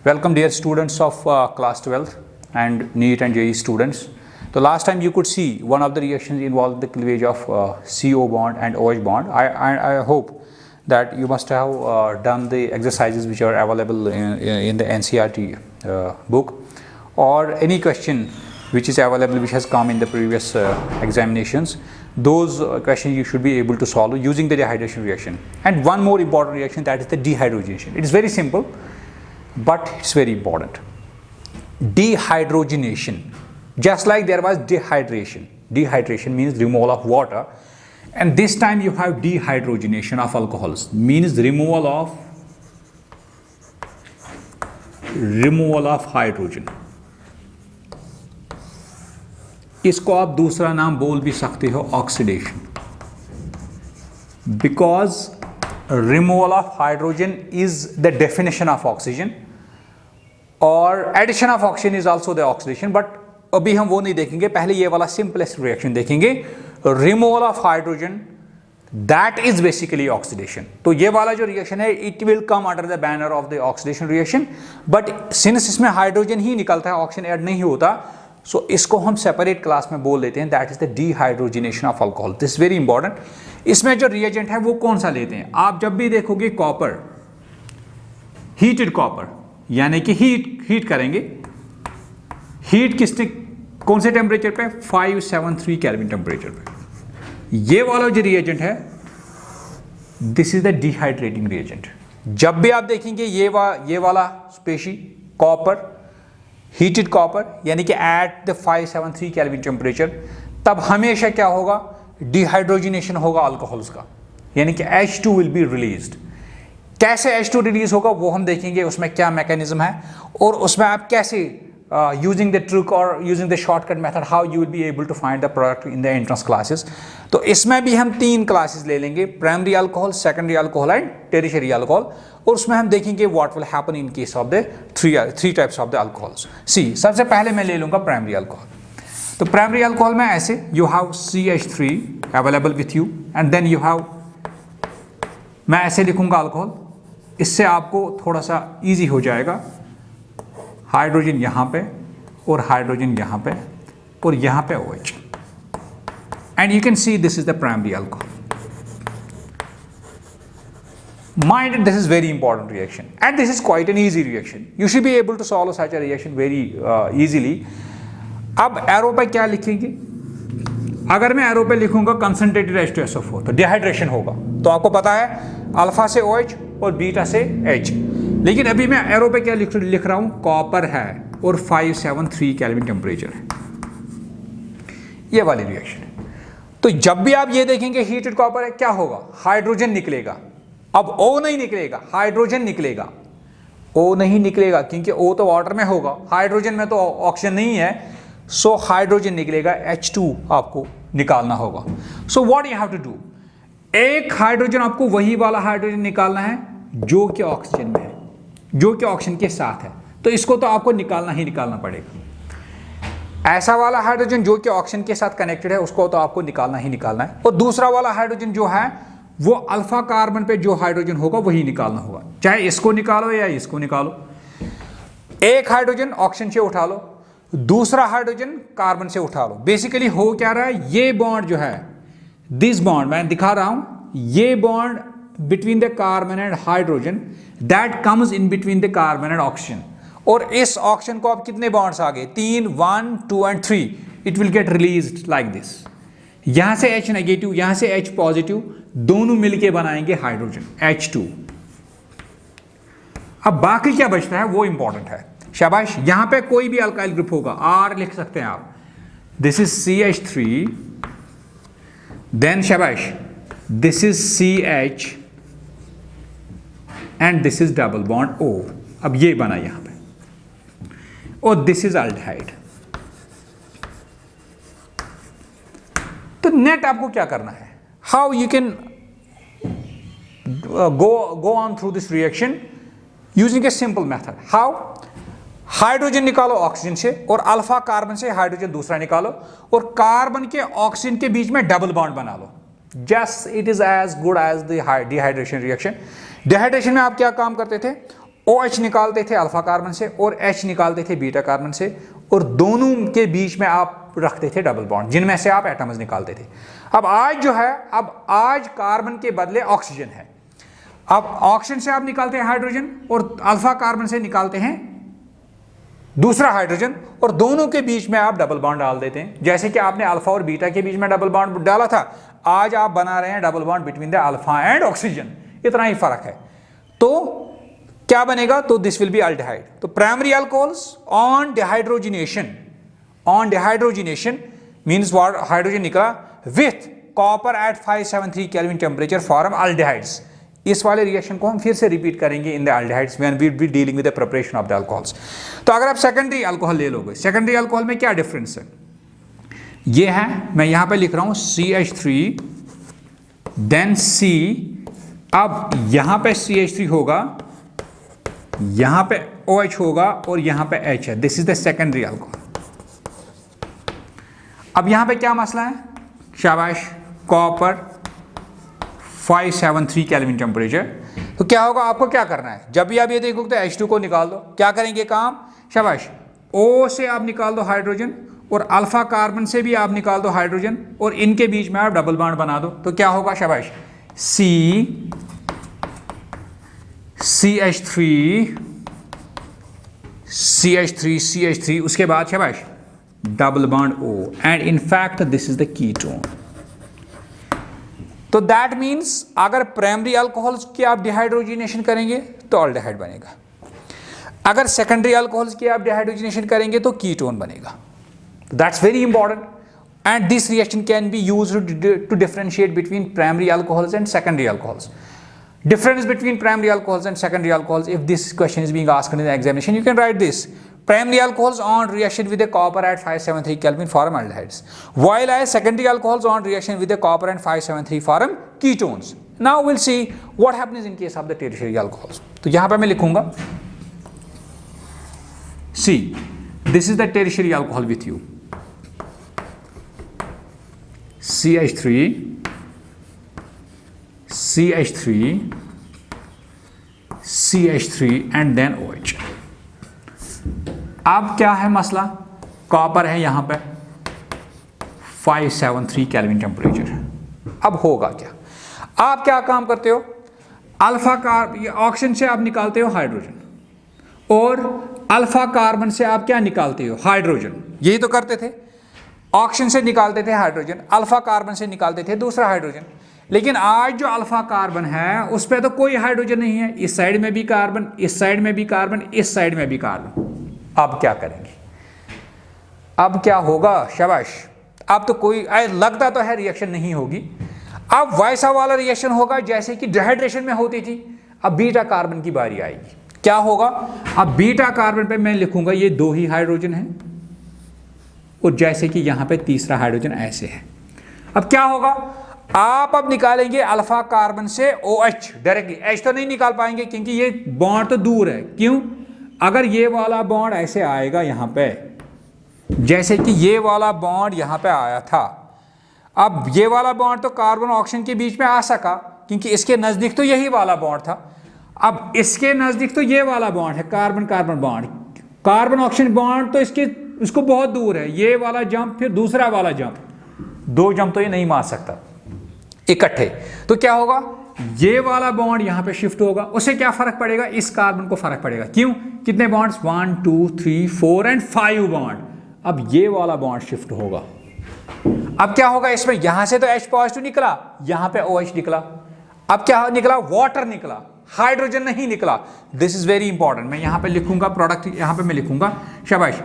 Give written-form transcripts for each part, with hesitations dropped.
Welcome dear students of class 12th and NEET and JEE students. So last time you could see one of the reactions involved the cleavage of CO bond and OH bond. I hope that you must have done the exercises which are available in the NCERT book, or any question which is available which has come in the previous examinations. Those questions you should be able to solve using the dehydration reaction. And one more important reaction, that is the dehydrogenation. It is very simple, but it's very important. Dehydrogenation, just like there was dehydration. Dehydration means removal of water, and this time you have dehydrogenation of alcohols, means removal of hydrogen. इसको आप दूसरा नाम बोल भी सकते हो oxidation, because removal of hydrogen is the definition of oxygen, और addition of oxygen is also the oxidation. but अभी हम वो नहीं देखेंगे, पहले ये वाला simplest reaction देखेंगे. removal of hydrogen, that is basically oxidation. तो ये वाला जो reaction है, it will come under the banner of the oxidation reaction, but since इसमें hydrogen ही निकलता है, oxygen add नहीं होता, so इसको हम separate class में बोल देते हैं, that is the dehydrogenation of alcohol. This is very important. इसमें जो reagent है वो कौन सा लेते हैं? आप जब भी देखोगे copper, heated copper, यानी कि हीट करेंगे. हीट किसने, कौन से टेम्परेचर पे? 573 केल्विन टेम्परेचर पे. ये वाला जो रिएजेंट है, this is the dehydrating reagent. जब भी आप देखेंगे ये वाला स्पेशी कॉपर, हीटेड कॉपर, यानी कि एट द 573 केल्विन टेम्परेचर, तब हमेशा क्या होगा? डिहाइड्रोजिनेशन होगा अल्कोहल्स का, यानी कि H2 विल बी रिलीज्ड. कैसे H2 रिलीज होगा वो हम देखेंगे, उसमें क्या मैकेनिज्म है, और उसमें आप कैसे यूजिंग द ट्रिक और using the shortcut method how you will be able to find the product in the entrance classes. तो इसमें भी हम 3 क्लासेस ले लेंगे, primary alcohol, secondary alcohol and tertiary alcohol, और उसमें हम देखेंगे what will happen in case of the three types of the alcohols. See, सबसे पहले मैं ले लूंगा प्राइमरी अल्कोहल. तो प्राइमरी अल्कोहल में ऐसे you have CH3 available with you, and then you have, मैं ऐसे लिखूंगा अल्कोहल, इससे आपको थोड़ा सा इजी हो जाएगा. हाइड्रोजन यहाँ पे और हाइड्रोजन यहाँ पे और यहाँ पे OH, and you can see this is the primary alcohol. Mind, this is very important reaction, and this is quite an easy reaction. You should be able to solve such a reaction very easily. अब arrow पे क्या लिखेंगे? अगर मैं arrow पे लिखूंगा concentrated H2SO4, तो dehydration होगा. तो आपको पता है अल्फा से OH और बीटा से H. लेकिन अभी मैं एरो पे क्या लिख रहा हूं? कॉपर है और 573 केल्विन टेम्परेचर है. ये वाली रिएक्शन है. तो जब भी आप ये देखेंगे हीटेड कॉपर है, क्या होगा? हाइड्रोजन निकलेगा. अब O नहीं निकलेगा, हाइड्रोजन निकलेगा. O नहीं निकलेगा क्योंकि O तो वाटर में होगा, हाइड्रोजन में तो ऑक्सीजन नहीं है, सो हाइड्रोजन निकलेगा, H2 आपको निकालना होगा. So what you have to do, एक हाइड्रोजन आपको वही वाला हाइड्रोजन निकालना है जो कि ऑक्सीजन में है, जो कि ऑक्सीजन के साथ है. तो इसको तो आपको निकालना ही निकालना पड़ेगा. ऐसा वाला हाइड्रोजन जो कि ऑक्सीजन के साथ कनेक्टेड है, उसको तो आपको निकालना ही निकालना है. और दूसरा वाला हाइड्रोजन जो है वो अल्फा कार्बन पे जो हाइड्रोजन होगा वही निकालना होगा, चाहे इसको निकालो या इसको निकालो. एक हाइड्रोजन ऑक्सीजन से उठा लो, दूसरा हाइड्रोजन कार्बन से उठा लो. बेसिकली हो क्या रहा है, ये बॉन्ड जो है, दिस बॉन्ड मैं दिखा रहा हूं, ये bond between the carbon and hydrogen, that comes in between the carbon and oxygen. और इस ऑक्सीजन को अब कितने बॉन्ड्स आ गए? 3, 1, 2 and 3. It will get released like this. यहां से H नेगेटिव, यहां से H पॉजिटिव, दोनों मिलके बनाएंगे हाइड्रोजन H2. अब बाकी क्या बचता है वो इंपॉर्टेंट है. शाबाश, यहां पे कोई भी अल्काइल ग्रुप होगा, R लिख सकते हैं आप. दिस इज CH3, देन शाबाश this is CH, and this is double bond O. अब ये बना यहां पे, और दिस इज अल्डिहाइड. तो नेट आपको क्या करना है? How you can go on through this reaction using a simple method. How? Hydrogen निकालो ऑक्सीजन से, और अल्फा कार्बन से हाइड्रोजन दूसरा निकालो, और कार्बन के ऑक्सीजन के बीच में डबल बॉन्ड बना लो. Just it is as good as the dehydration reaction. Dehydration में आप क्या काम करते थे? OH निकालते थे अल्फा कार्बन से और H निकालते थे बीटा कार्बन से, और दोनों के बीच में आप रखते थे डबल बॉन्ड जिनमें से आप एटम्स निकालते थे। अब आज जो है, अब आज कार्बन के बदले ऑक्सीजन है। अब ऑक्सीजन से आप निकालते हैं हाइड्रोजन और अल्फा कार्बन से निकालते हैं दूसरा हाइड्रोजन, और दोनों के बीच में आप डबल बॉन्ड डाल देते हैं। जैसे कि आपने अल्फा और बीटा के बीच में डबल बॉन्ड डाला था, आज आप बना रहे हैं double bond between the alpha and oxygen. इतना ही फर्क है। तो क्या बनेगा? तो दिस विल बी अल्डिहाइड। तो primary alcohols on dehydrogenation means what? Hydrogen निकला with copper at 573 kelvin temperature form aldehydes. इस वाले रिएक्शन को हम फिर से रिपीट करेंगे in the aldehydes when we be dealing with the preparation of the alcohols. तो अगर आप सेकेंडरी अल्कोहल ले लोगे, सेकेंडरी अल्कोहल में क्या डिफरेंस है? ये है, मैं यहां पे लिख रहा हूं CH3 देन C। अब यहां पे CH3 होगा, यहां पे OH होगा और यहां पे H है। This is the secondary alcohol. अब यहां पे क्या मसला है? शाबाश, कॉपर 573 केल्विन टेम्परेचर। तो क्या होगा? आपको क्या करना है? जब भी आप ये देखोगे तो H2 को निकाल दो। क्या करेंगे काम? शाबाश, O से आप निकाल दो हाइड्रोजन और अल्फा कार्बन से भी आप निकाल दो हाइड्रोजन, और इनके बीच में आप डबल बॉन्ड बना दो। तो क्या होगा? शाबाश, CH3 उसके बाद शाबाश double bond O, and in fact this is the ketone. तो दैट मीन्स अगर प्राइमरी अल्कोहल्स की आप डिहाइड्रोजिनेशन करेंगे तो अल्डिहाइड बनेगा, अगर सेकेंडरी अल्कोहल्स की आप डिहाइड्रोजिनेशन करेंगे तो कीटोन बनेगा। That's very important, and this reaction can be used to differentiate between primary alcohols and secondary alcohols. Difference between primary alcohols and secondary alcohols, if this question is being asked in the examination, you can write this. Primary alcohols on reaction with the copper at 573 Kelvin form aldehydes, while as secondary alcohols on reaction with the copper and 573 form ketones. Now we'll see what happens in case of the tertiary alcohols. तो यहाँ पे मैं लिखूंगा, see, this is the tertiary alcohol with you, CH3 and then OH. अब क्या है मसला? Copper है यहां पे 573 केल्विन टेम्परेचर। अब होगा क्या? आप क्या काम करते हो? अल्फा कार्बन, ऑक्सीजन से आप निकालते हो हाइड्रोजन, और अल्फा कार्बन से आप क्या निकालते हो? हाइड्रोजन। यही तो करते थे, ऑक्सीजन से निकालते थे हाइड्रोजन, अल्फा कार्बन से निकालते थे दूसरा हाइड्रोजन। लेकिन आज जो अल्फा कार्बन है उस पर तो कोई हाइड्रोजन नहीं है, इस साइड में भी कार्बन, इस साइड में भी कार्बन, इस साइड में भी कार्बन। अब क्या करेंगे? अब क्या होगा? शाबाश, अब तो कोई लगता तो है रिएक्शन नहीं होगी। अब वैसा वाला रिएक्शन होगा जैसे कि डिहाइड्रेशन में होती थी। अब बीटा कार्बन की बारी आएगी। क्या होगा? अब बीटा कार्बन पे मैं लिखूंगा ये दो ही हाइड्रोजन है, और जैसे कि यहां पे तीसरा हाइड्रोजन ऐसे है। अब क्या होगा? आप अब निकालेंगे अल्फा कार्बन से OH डायरेक्टली। H तो नहीं निकाल पाएंगे क्योंकि ये बॉन्ड तो दूर है। क्यों? अगर ये वाला बॉन्ड ऐसे आएगा यहां पे, जैसे कि ये वाला बॉन्ड यहां पे आया था, अब ये वाला बॉन्ड तो कार्बन ऑक्सीजन के बीच में आ सका क्योंकि इसके नजदीक तो यही वाला बॉन्ड था। अब इसके नजदीक तो ये वाला बॉन्ड है, carbon carbon bond, carbon oxygen bond तो इसको बहुत दूर है। ये वाला जंप, फिर दूसरा वाला जंप, दो जंप तो ये नहीं मार सकता इकट्ठे। तो क्या होगा? ये वाला बॉन्ड यहां पे शिफ्ट होगा। उससे क्या फर्क पड़ेगा? इस कार्बन को फर्क पड़ेगा। क्यों? कितने बॉन्ड्स? 1 2 3 4 and 5 bond. अब ये वाला बॉन्ड शिफ्ट होगा। अब क्या होगा इसमें? यहां से तो H पॉजिटिव निकला, यहां पे OH निकला। अब क्या निकला? वाटर निकला, हाइड्रोजन नहीं निकला। This is very important. मैं यहां पे लिखूंगा प्रोडक्ट, यहां पे मैं लिखूंगा शाबाश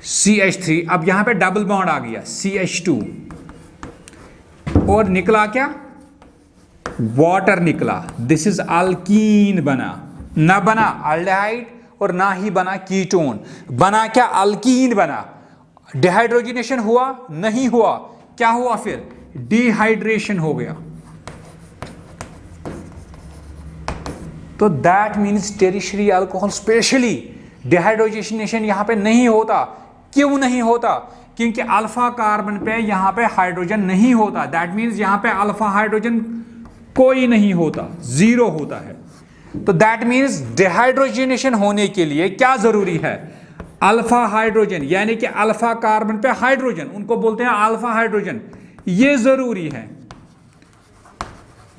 CH3। अब यहां पे डबल बॉन्ड आ गया CH2, और निकला क्या? वाटर निकला। दिस इज अल्कीन बना, ना बना अल्डिहाइड और ना ही बना कीटोन। बना क्या? अल्कीन बना। डिहाइड्रोजिनेशन हुआ? नहीं हुआ। क्या हुआ फिर? डिहाइड्रेशन हो गया। तो that means tertiary alcohol specially dehydrogenation यहां पे नहीं होता। क्यों नहीं होता? क्योंकि अल्फा कार्बन पे यहाँ पे हाइड्रोजन नहीं होता, दैट मीन्स यहाँ पे अल्फा हाइड्रोजन कोई नहीं होता, जीरो होता है। तो दैट मीन्स डिहाइड्रोजनेशन होने के लिए क्या जरूरी है, अल्फा हाइड्रोजन, यानी कि अल्फा कार्बन पे हाइड्रोजन, उनको बोलते हैं अल्फा हाइड्रोजन, ये जरूरी है।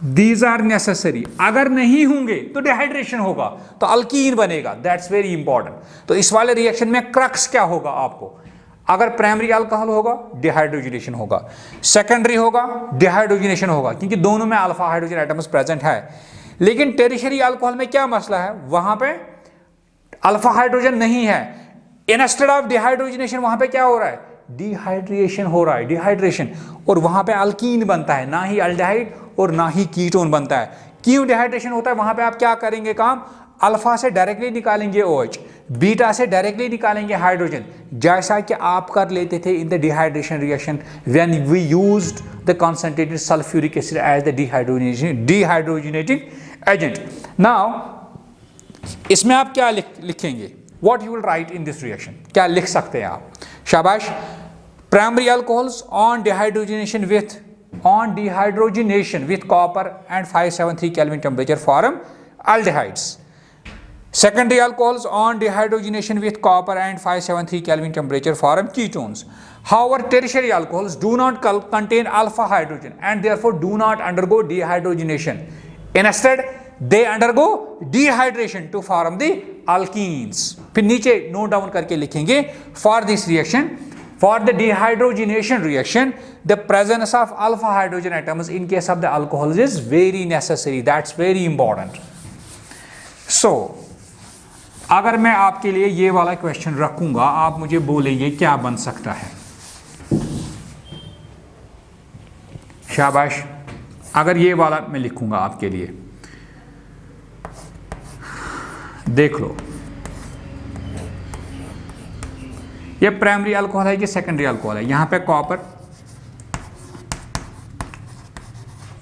These are necessary. अगर नहीं होंगे तो डिहाइड्रेशन होगा, तो अल्कीन बनेगा, दैट्स वेरी इंपॉर्टेंट। तो इस वाले रिएक्शन में क्रक्स क्या होगा आपको, अगर प्राइमरी अल्कोहल होगा डिहाइड्रोजनेशन होगा, सेकेंडरी होगा डिहाइड्रोजनेशन होगा, क्योंकि दोनों में अल्फा हाइड्रोजन एटम्स प्रेजेंट है। लेकिन टेरिशरी अल्कोहल में क्या मसला है, वहां पे अल्फा हाइड्रोजन नहीं है, इंस्टेड ऑफ डिहाइड्रोजनेशन वहां पे क्या हो रहा है, डिहाइड्रेशन हो रहा है, डिहाइड्रेशन, और वहां पे अल्कीन बनता है, ना ही अल्डिहाइड और ना ही कीटोन बनता है। क्यों डिहाइड्रेशन होता है, वहां पे आप क्या करेंगे काम, अल्फा से डायरेक्टली निकालेंगे OH, बीटा से डायरेक्टली निकालेंगे हाइड्रोजन, जैसा कि आप कर लेते थे in the dehydration reaction when we used the concentrated sulphuric acid as the dehydrogenating agent. Now इसमें आप क्या लिखेंगे, what you will write in this reaction, क्या लिख सकते हैं आप, शाबाश। Primary alcohols on dehydrogenation with copper and 573 Kelvin temperature form aldehydes. Secondary alcohols on dehydrogenation with copper and 573 Kelvin temperature form ketones. However, tertiary alcohols do not contain alpha hydrogen and therefore do not undergo dehydrogenation. Instead, they undergo dehydration to form the alkenes. फिर नीचे note down करके लिखेंगे, for this reaction, for the dehydrogenation reaction, the presence of alpha hydrogen atoms in case of the alcohols is very necessary. That's very important. So, अगर मैं आपके लिए ये वाला क्वेश्चन रखूंगा, आप मुझे बोलेंगे क्या बन सकता है, शाबाश। अगर ये वाला मैं लिखूंगा आपके लिए, देख लो, ये प्राइमरी अल्कोहल है कि सेकेंडरी अल्कोहल है, यहां पे कॉपर,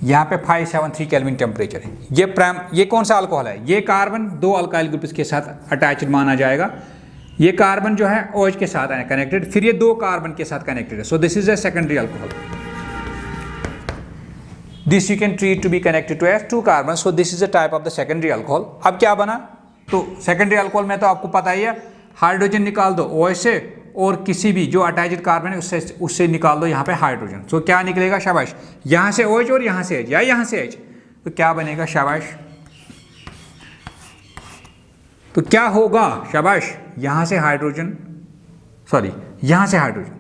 यहाँ पे 573 Kelvin टेम्परेचर है। ये कौन सा अल्कोहल है, ये कार्बन दो अल्काइल ग्रुप्स के साथ अटैच्ड माना जाएगा, ये कार्बन जो है OH के साथ है कनेक्टेड, फिर ये दो कार्बन के साथ कनेक्टेड है, so this is a secondary alcohol. This you can treat to be connected to S 2 carbon, so this is a type of the secondary alcohol. अब क्या बना, तो सेकेंडरी अल्कोहल में तो आपको पता ही है, हाइड्रोजन निकाल दो OH से, और किसी भी जो अटैच्ड कार्बन है उससे निकाल दो यहाँ पे हाइड्रोजन, तो क्या निकलेगा, शाबाश, यहाँ से OH और यहाँ से H या यहाँ से H, तो क्या बनेगा, शाबाश, तो क्या होगा, शाबाश, यहाँ से हाइड्रोजन, सॉरी यहाँ से हाइड्रोजन,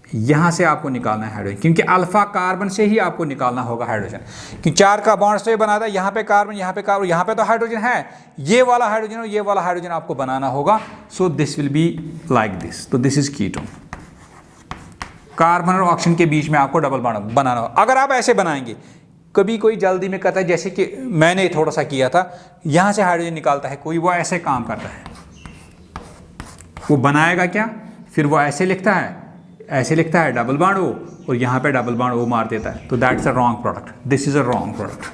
यहाँ से आपको निकालना है हाइड्रोजन, क्योंकि अल्फा कार्बन से ही आपको निकालना होगा हाइड्रोजन, कि 4 का बॉन्ड से बना था, यहाँ पे कार्बन, यहाँ पे कार्बन, यहाँ पे तो हाइड्रोजन है, ये वाला हाइड्रोजन और ये वाला हाइड्रोजन आपको बनाना होगा, so this will be like this, तो दिस इज कीटोन। कार्बन और ऑक्सीजन के बीच में आपको डबल बॉन्ड बनाना होगा। अगर आप ऐसे बनाएंगे, कभी कोई जल्दी में करता है, जैसे कि मैंने थोड़ा सा किया था, यहाँ से हाइड्रोजन निकालता है कोई, वो ऐसे काम करता है, वो बनाएगा क्या, फिर वो ऐसे लिखता है, ऐसे लिखता है डबल बॉन्ड O, और यहाँ पे डबल बॉन्ड O मार देता है, तो that's a wrong product, this is a wrong product.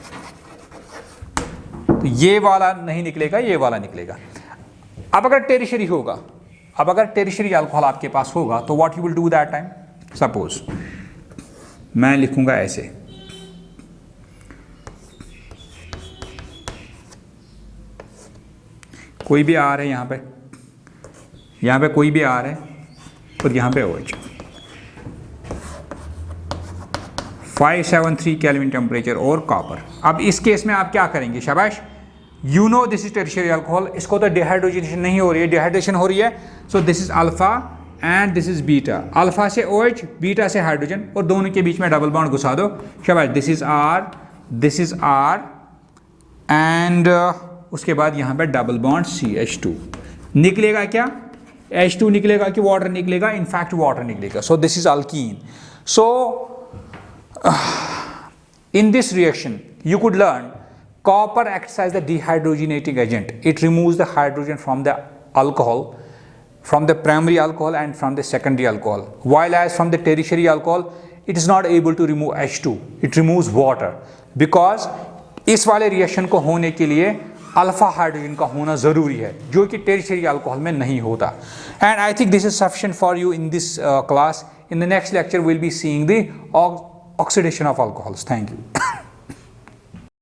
तो ये वाला नहीं निकलेगा, ये वाला निकलेगा। अब अगर टेरिशरी होगा, अब अगर टेरिशरी अल्कोहल आपके पास होगा, तो what you will do that time, suppose मैं लिखूंगा ऐसे, कोई भी आर है यहाँ पे कोई भी आर है, और यहाँ पे OH, 573 Kelvin टेम्परेचर और कॉपर। अब इस केस में आप क्या करेंगे, शाबाश, you know this is tertiary alcohol, इसको तो डिहाइड्रोजनेशन नहीं हो रही है, डिहाइड्रेशन हो रही है, so this is alpha and this is beta, alpha से OH, बीटा से हाइड्रोजन, और दोनों के बीच में डबल बॉन्ड घुसा दो, शाबाश, दिस इज R एंड उसके बाद यहाँ पे डबल बॉन्ड CH2, निकलेगा क्या, H2 निकलेगा कि वाटर निकलेगा, इनफैक्ट वाटर निकलेगा, सो this is alkyne. So in this reaction you could learn copper acts as the dehydrogenating agent, it removes the hydrogen from the alcohol, from the primary alcohol and from the secondary alcohol, while as from the tertiary alcohol it is not able to remove H2, it removes water, because इस वाले reaction को होने के लिए alpha hydrogen का होना ज़रूरी है, जो कि टेरिशरी अल्कोहल में नहीं होता। And I think this is sufficient for you in this class. In the next lecture we'll be seeing the oxidation of alcohols. Thank you.